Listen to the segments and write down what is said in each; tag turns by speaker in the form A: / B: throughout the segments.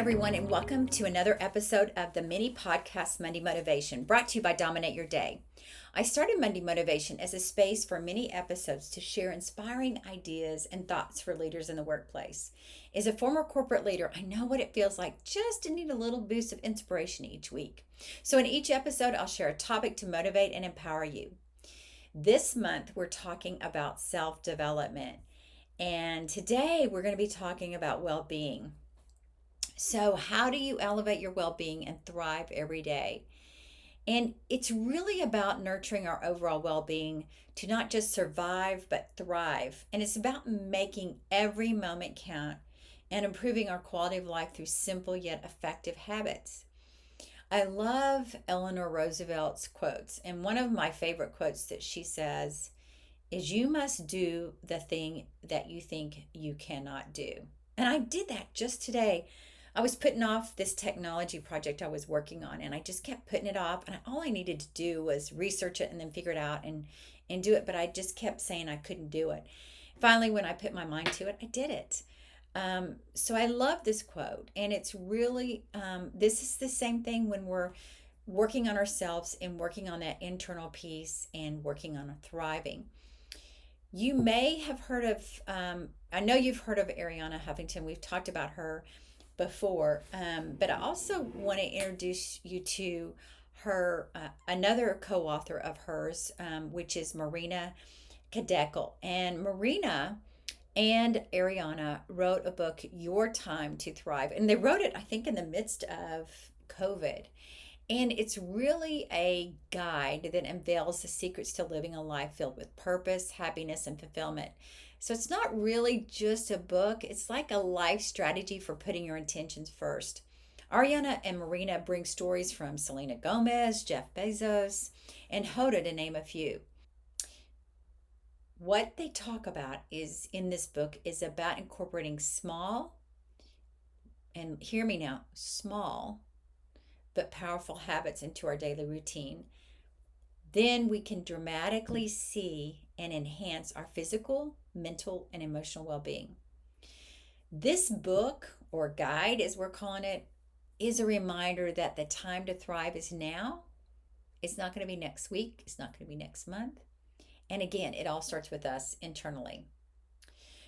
A: everyone, and welcome to another episode of the mini podcast Monday Motivation, brought to you by Dominate Your Day. I started Monday Motivation as a space for many episodes to share inspiring ideas and thoughts for leaders in the workplace. As a former corporate leader, I know what it feels like just to need a little boost of inspiration each week. So in each episode, I'll share a topic to motivate and empower you. This month, we're talking about self-development, and today we're going to be talking about well-being. So, how do you elevate your well being and thrive every day? And it's really about nurturing our overall well being to not just survive, but thrive. And it's about making every moment count and improving our quality of life through simple yet effective habits. I love Eleanor Roosevelt's quotes. And one of my favorite quotes that she says is, "You must do the thing that you think you cannot do." And I did that just today. I was putting off this technology project I was working on, and I just kept putting it off. And all I needed to do was research it and then figure it out and do it. But I just kept saying I couldn't do it. Finally, when I put my mind to it, I did it. So I love this quote, and it's really this is the same thing when we're working on ourselves and working on that internal peace and working on thriving. You may have heard of, I know you've heard of Ariana Huffington. We've talked about her before, but I also want to introduce you to her, another co-author of hers, which is Marina Cadeckel. And Marina and Ariana wrote a book, Your Time to Thrive. And they wrote it, I think, in the midst of COVID. And it's really a guide that unveils the secrets to living a life filled with purpose, happiness, and fulfillment. So it's not really just a book, it's like a life strategy for putting your intentions first. Ariana and Marina bring stories from Selena Gomez, Jeff Bezos, and Hoda, to name a few. What they talk about is in this book is about incorporating small, and hear me now, small but powerful habits into our daily routine. Then we can dramatically see and enhance our physical, mental, and emotional well being. This book, or guide as we're calling it, is a reminder that the time to thrive is now. It's not going to be next week, it's not going to be next month. And again, it all starts with us internally.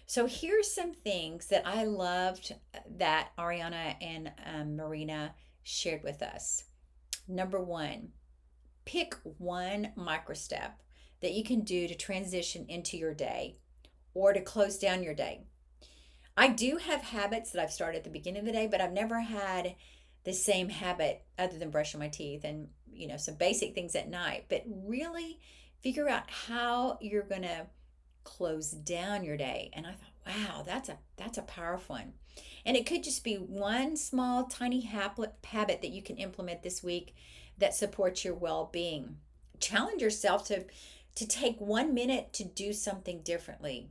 A: So here's some things that I loved that Ariana and Marina shared with us. Number one, pick one micro step that you can do to transition into your day or to close down your day. I do have habits that I've started at the beginning of the day, but I've never had the same habit other than brushing my teeth and, some basic things at night. But really figure out how you're going to close down your day. And I thought, wow, that's a powerful one. And it could just be one small, tiny habit that you can implement this week that supports your well-being. Challenge yourself to take 1 minute to do something differently.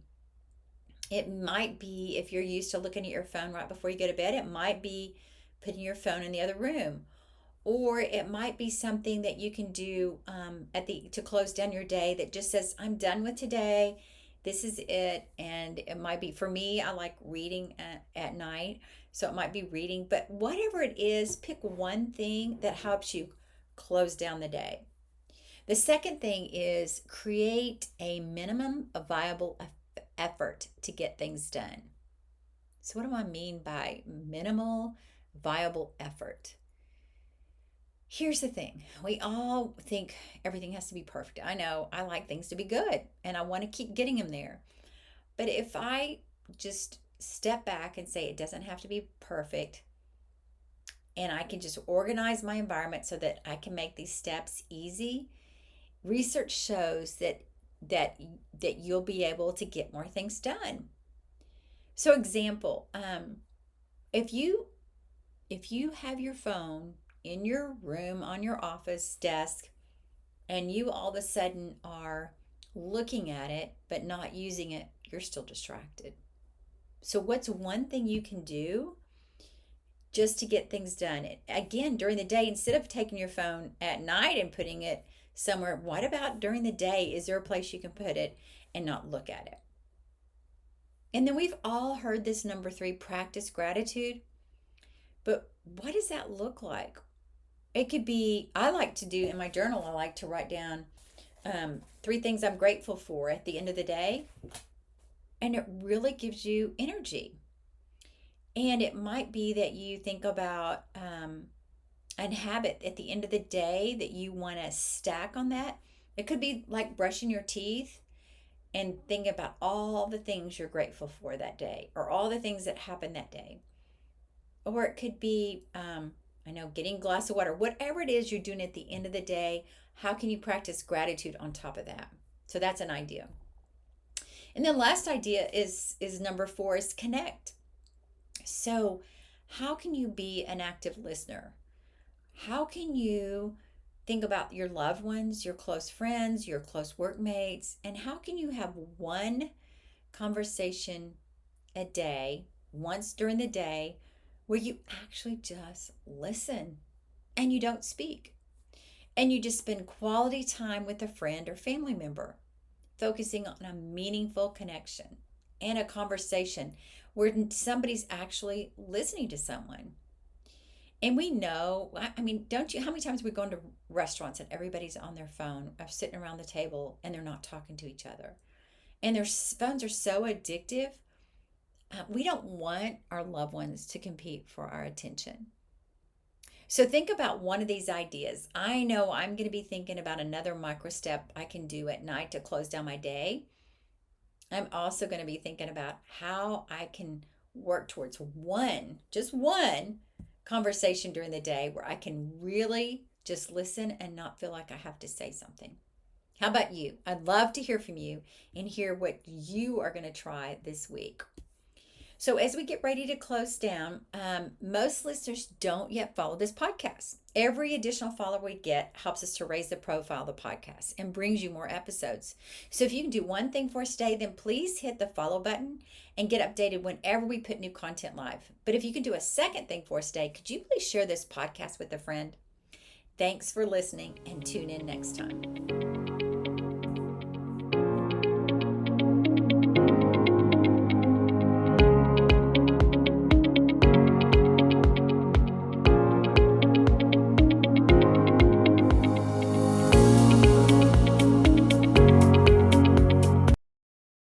A: It might be, if you're used to looking at your phone right before you go to bed, it might be putting your phone in the other room. Or it might be something that you can do to close down your day that just says, I'm done with today. This is it. And it might be, for me, I like reading at night. So it might be reading. But whatever it is, pick one thing that helps you close down the day. The second thing is create a minimum of viable effort to get things done. So what do I mean by minimal viable effort? Here's the thing. We all think everything has to be perfect. I know I like things to be good and I want to keep getting them there. But if I just step back and say it doesn't have to be perfect, and I can just organize my environment so that I can make these steps easy, research shows that you'll be able to get more things done. So example, if you have your phone in your room on your office desk and you all of a sudden are looking at it but not using it, you're still distracted. So what's one thing you can do just to get things done? Again, during the day, instead of taking your phone at night and putting it somewhere, what about during the day? Is there a place you can put it and not look at it? And then we've all heard this number 3, practice gratitude. But what does that look like? It could be, I like to do in my journal, I like to write down 3 things I'm grateful for at the end of the day. And it really gives you energy. And it might be that you think about an habit at the end of the day that you want to stack on that. It could be like brushing your teeth and think about all the things you're grateful for that day or all the things that happened that day. Or it could be, I know, getting a glass of water, whatever it is you're doing at the end of the day. How can you practice gratitude on top of that? So that's an idea. And then last idea is number 4 is connect. So how can you be an active listener? How can you think about your loved ones, your close friends, your close workmates, and how can you have one conversation a day, once during the day, where you actually just listen and you don't speak and you just spend quality time with a friend or family member, focusing on a meaningful connection and a conversation where somebody's actually listening to someone. And we know, I mean, don't you, how many times we go into restaurants and everybody's on their phone or sitting around the table and they're not talking to each other? And their phones are so addictive. We don't want our loved ones to compete for our attention. So think about one of these ideas. I know I'm going to be thinking about another micro step I can do at night to close down my day. I'm also going to be thinking about how I can work towards just one conversation during the day where I can really just listen and not feel like I have to say something. How about you? I'd love to hear from you and hear what you are going to try this week. So as we get ready to close down, most listeners don't yet follow this podcast. Every additional follower we get helps us to raise the profile of the podcast and brings you more episodes. So if you can do one thing for us today, then please hit the follow button and get updated whenever we put new content live. But if you can do a second thing for us today, could you please share this podcast with a friend? Thanks for listening and tune in next time.